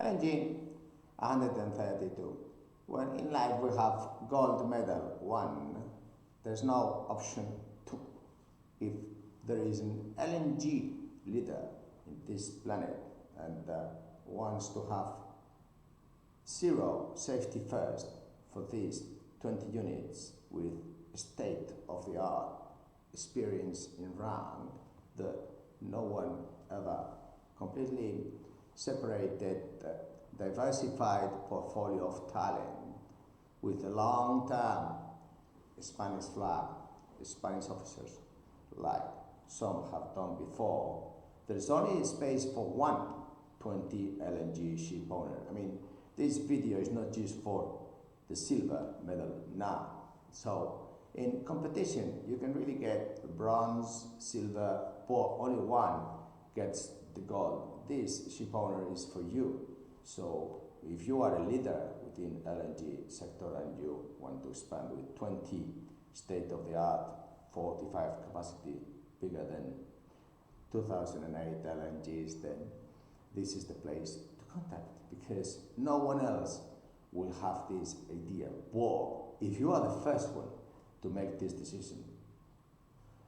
LNG 132. When in life we have gold medal 1, there's no option 2. If there is an LNG leader in this planet and wants to have zero safety first for these 20 units with state-of-the-art experience in rank that no one ever completely separated, diversified portfolio of talent with a long-term Spanish flag, Spanish officers, like some have done before. There is only space for 120 LNG ship owner. I mean, this video is not just for the silver medal now. So in competition, you can really get bronze, silver, but only one gets the gold. This ship owner is for you. So if you are a leader within LNG sector and you want to expand with 20 state-of-the-art 45 capacity bigger than 2008 LNGs, then this is the place to contact, because no one else will have this idea. But if you are the first one to make this decision,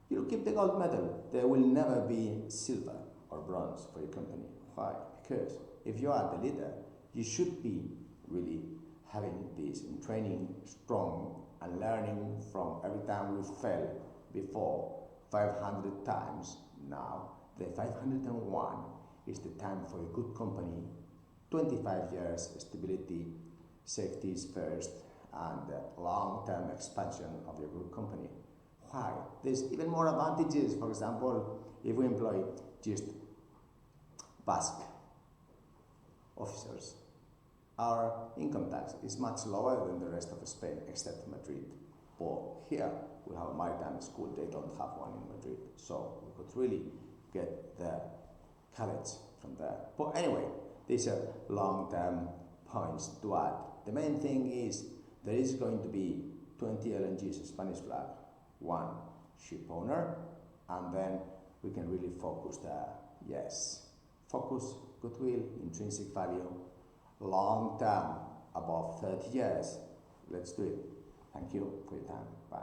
you'll keep the gold medal. There will never be silver or bronze for your company. Why? Because if you are the leader, you should be really having this in training strong and learning from every time we fail before 500 times. Now the 501 is the time for a good company. 25 years stability, safety is first, and long-term expansion of your group company. Why? There's even more advantages. For example, if we employ just Basque officers, our income tax is much lower than the rest of Spain, except Madrid. But here we have a maritime school, they don't have one in Madrid. So we could really get the college from there. But anyway, these are long-term points to add. The main thing is there is going to be 20 LNGs, Spanish flag, 1 ship owner, and then we can really focus there. Yes, focus, goodwill, intrinsic value, long term, above 30 years. Let's do it. Thank you for your time. Bye.